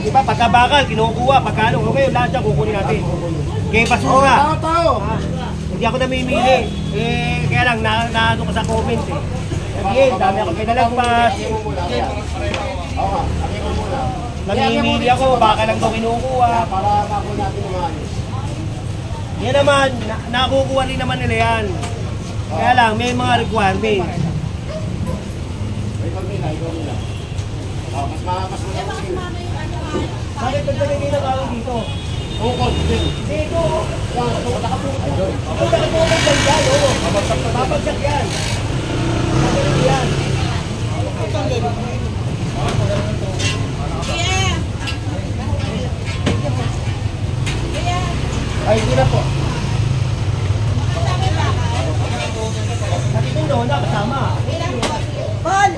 Di ba, pagka bakal, kinukuha, pagka ano, okay, lahat yan kukunin natin. Kaya basura. Hindi ako namimili. Kaya lang, naano ko sa comment eh. Again, dami ako pinalagpas. Namimili ako, baka lang daw kinukuha. Para mako natin umayos. Yan naman, nakukuha rin naman nila yan. Kaya lang, may mga requirements. Mas bakit pagdalagay na kayo dito? Dito! Nakapulog lang dyan, oo. Babagsak yan. Babagsak yan. Ay, hindi na po. Nakitulong na kasama. Paul!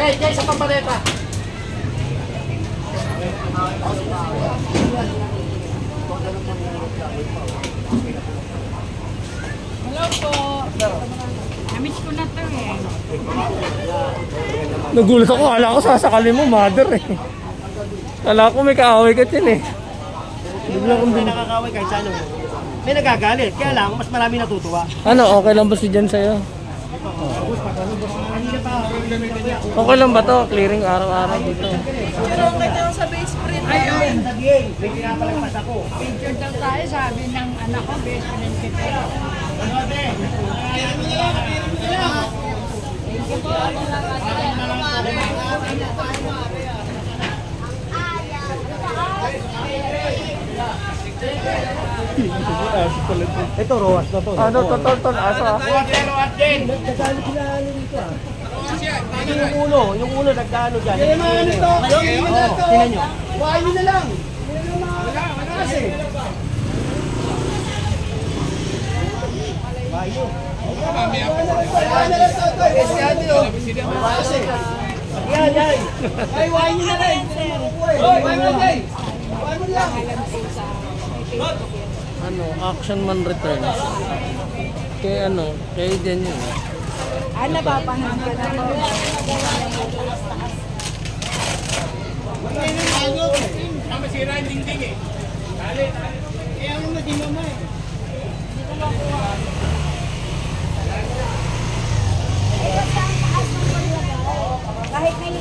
Jay, sa pambaleta. Hello po. Namiss ko na to eh. Nagulat ako, kala ko sasakali mo, mother eh. Kala ko may kaaway ka dyan eh. May nakakaway kahit saan. May nagagalit, kaya lang mas marami natutuwa. Ano, okay lang ba si Jan sa'yo? Okay lang ba to? Clearing araw-araw dito. Pero okay daw sa base friend. Ayun! Sabihin, may pinapalagpas ako. Picture daw tayo, sabi ng anak ko, best friend kita. Ito, roas na to. Ano, totol, asa? Roas din! Nagdano sila dito ah. Yung ulo nagdano dyan. Kaya mga ano to? Tingnan nyo. Buhayin nyo na lang. Wala kasi. Buhayin nyo. Yan, yan. Ay, buhayin nyo na lang. Buhayin mo lang. Ano, Action Man Returns. Kay ano, kay Jan yun. Napapahan ka na mo. Masira yung dingding eh. Kaya mo na dinama eh. Kahit may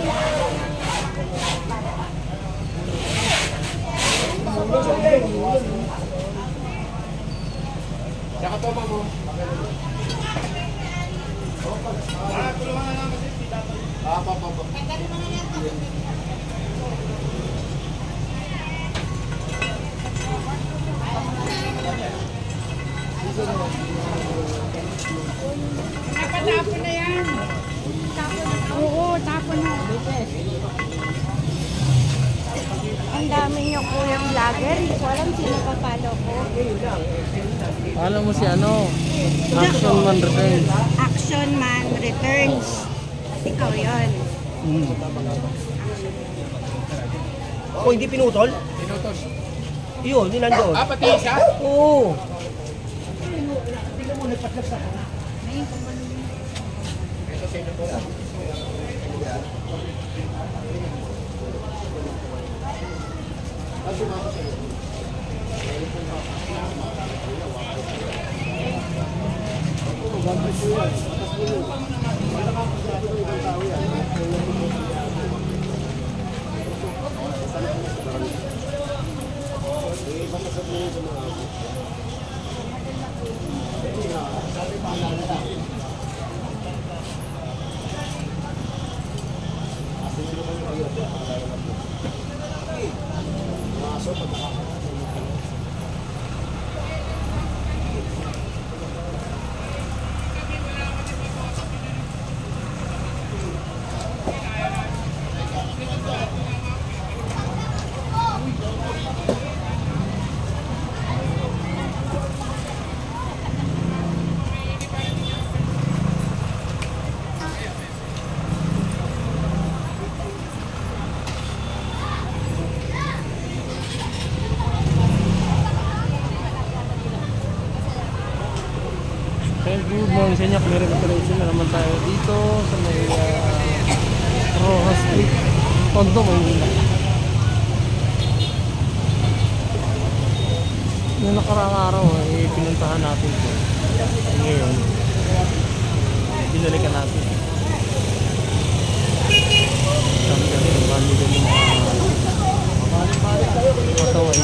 Saka to mo. Tapon na yan. Oo, tapon na. Ang dami niyo po yung vlogger. Hindi ko alam sino papalo ko. Alam mo si ano, Action Man Returns. Action Man Returns. Ikaw yun. Oh, hindi pinutol? Pinutol. Yun, yun nandoon. Pati isa? Oo. Tingnan mo, nagpatlag sa ako. Good morning sa inyo, clearing operation na naman tayo dito sa may Tondo Maynila. Noong nakaraang araw, pinuntahan natin ito. Ngayon, binalikan natin. Sabi kasi, bali din yung mga mataway.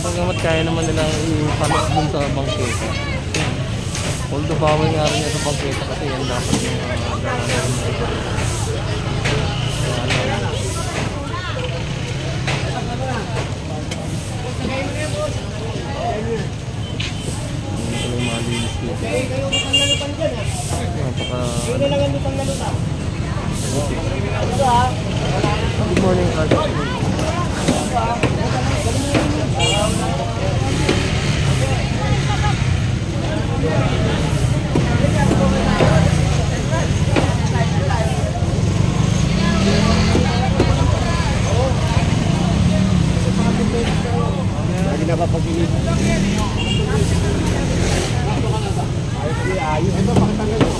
Bagamat kaya naman nilang ipanas dun sa bangketa. Although bawal nga rin sa bangketa kasi yan dapat yung malinis dito. Good morning, Carlos. Lagi na papagilid. Ayos ito, pakitanggal mo.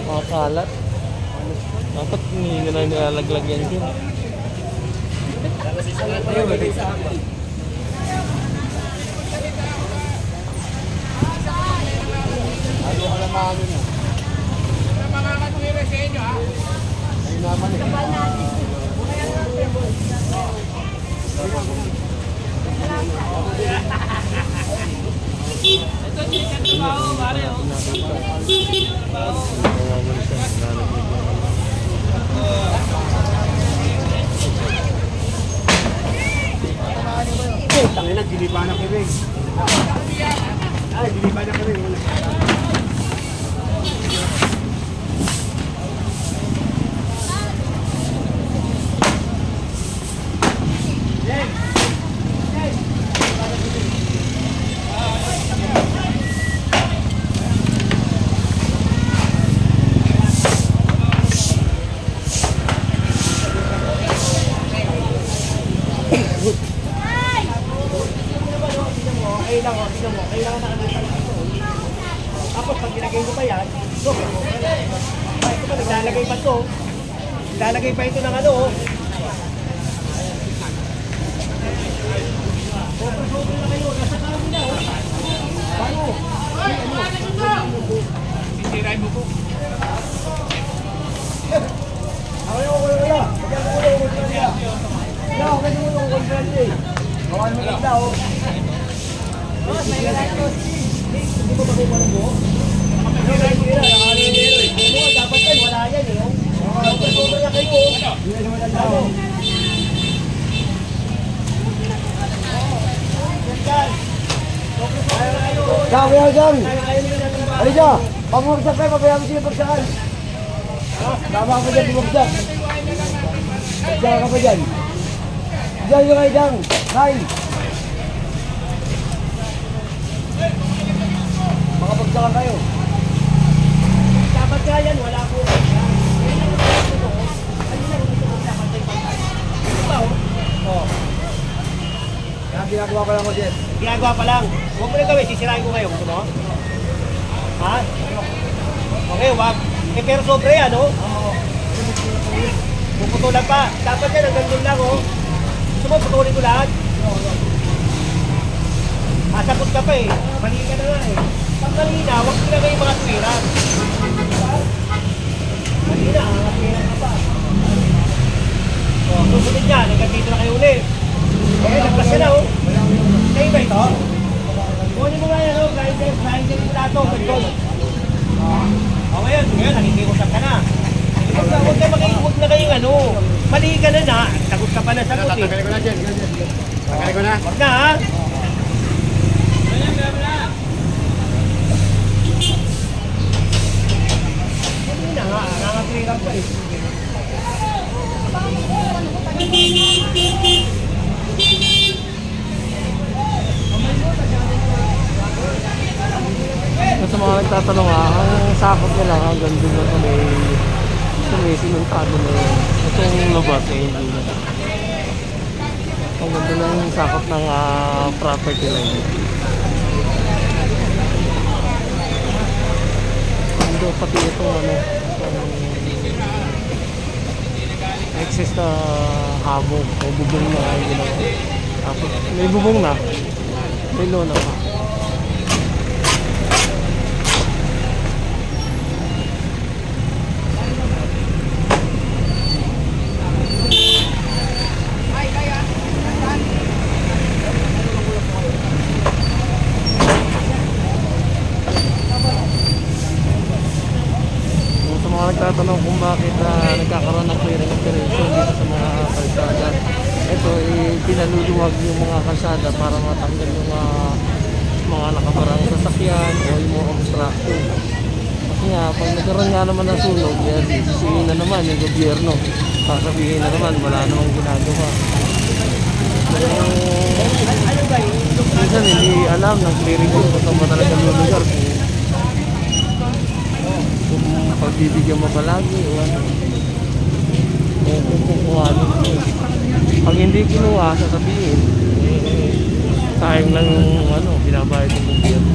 Mga kalat. Dapat hindi na nilalaglag yan dyan. Tangina, dilipa na kami. Ay, dilipa na kami. Kailangan nakalimutan ito. Tapos pag nilagay mo pa yan, ito pa, naglalagay pa ito. Naglalagay pa ito ng ano. Sobrang na kayo, nasa kami na. Bago. Sisirain mo po. Ayaw ko wala. Pagkakakulong ko siya. Wala, okay naman yung contract eh. Gawan mo lang daw. Hindi mo makuha ng buhok? Dapat yan, wala yan eh. Sobrang na kayo. Hindi naman ang tao. Kaya kaya dyan. Halika, pamursak kayo, pabayaan mo sila pagsaan. Tama ka pa dyan, bumagsak. Pagsaka ka pa dyan. Diyan yung kayo dyan. Kain. Makapagsakan kayo. Dapat nga yan, wala po. Kaya ginagawa pa lang ko, Jet. Ginagawa pa lang. Huwag mo na gawin, sisirain ko kayo. Gusto mo? Ha? Okay, wag. Eh, pero sobre yan, oh. Puputulan pa. Dapat yan, hanggang doon lang, oh. Gusto mo, putulin ko lahat? Masakot ka pa eh. Mali ka na nga eh. Pag malina, huwag ko na kayo mga tuwira. Malina, mga tuwira ka pa. O, susunod niya, nagkakito na kayo ulit. Okay, nagpas ka na oh. Kayo ba ito? Kunin mo nga yan oh, grinder yung plato, control. O ngayon, nakikiusap ka na. Huwag na kayong ano. Mali ka na. Sagot ka pa na sagot eh. Tagalin ko na dyan. Tagalin ko na. Huwag na ha. Hindi na nga, nakakapirap pa eh. Sa mga nagtatanong ang sakot niya lang hanggang doon na may simentado na yun. Itong labas hindi na. Ang ganda ng sakot ng property line. Ando pati itong excess na habong o bubong na ginawa. Tapos may bubong na, may lona pa. Nagtatanong kung bakit nagkakaroon ng clearing operation dito sa mga kalsada. Ito, pinaluluwag yung mga kalsada para matanggal yung mga nakabarang sasakyan o yung mga obstruction. Kasi nga, pag nagkaroon nga naman ng sunog, sisihin na naman yung gobyerno. Sasabihin na naman, wala namang ginagawa. Minsan hindi alam ng clearing yun kung saan ba talaga lulugar. Pagbibigyan mo palagi o ano kung ano. Pag hindi kinuha, sasabihin sayang lang yung binabayad ng gobyerno.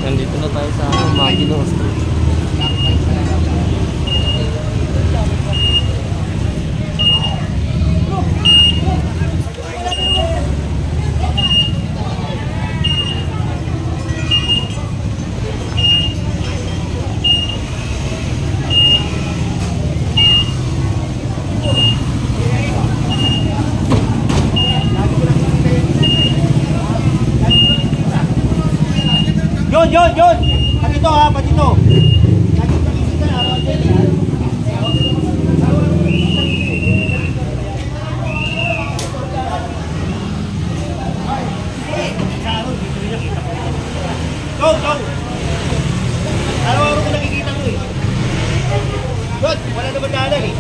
Nandito na tayo sa Maguino Street. Yun! Patito ha, patito! Go! Araw-araw ko nakikita ko eh. Good, wala naman daanan eh.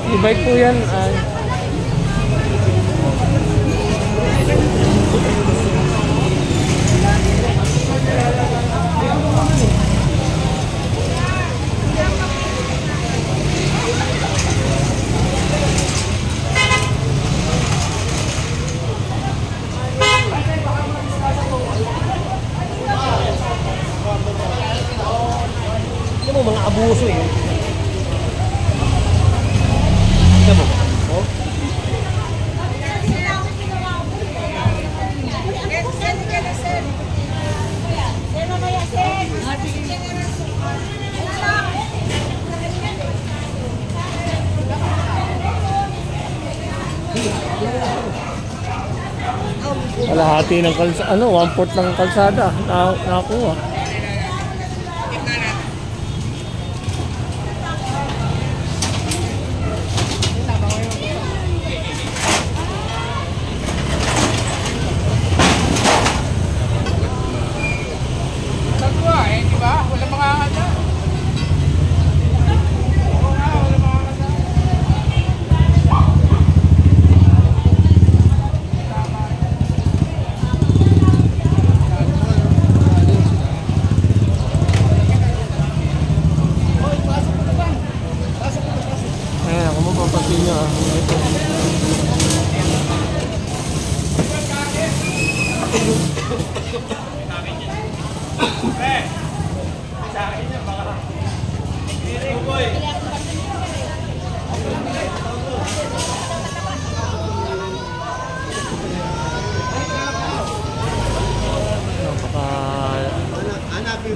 E-bike po yan. Alam mo, mga abuso eh. Tignan mo. Oh. Kalahati ng kalsada, 1/4 ng kalsada nakakuha. Ayan, kung mapapansin nyo, ito.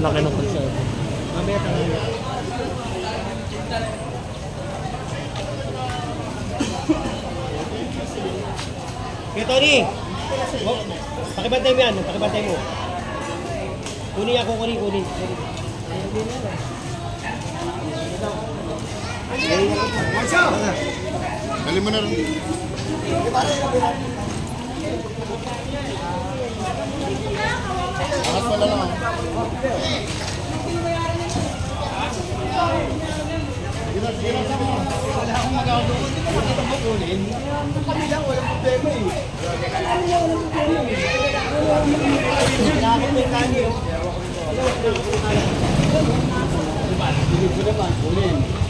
Laki ng kalsada. Mamaya tanghali. Kaya Tony, pakibantay mo yan, pakibantay mo. Kunin ako, kunin. Dali mo na rin. Angat pala lang. Wala akong magagawa. Dito mo kunin. Kami lang, walang problema eh. Nakakit mo yung kani, oh. Bilib ko naman, kunin.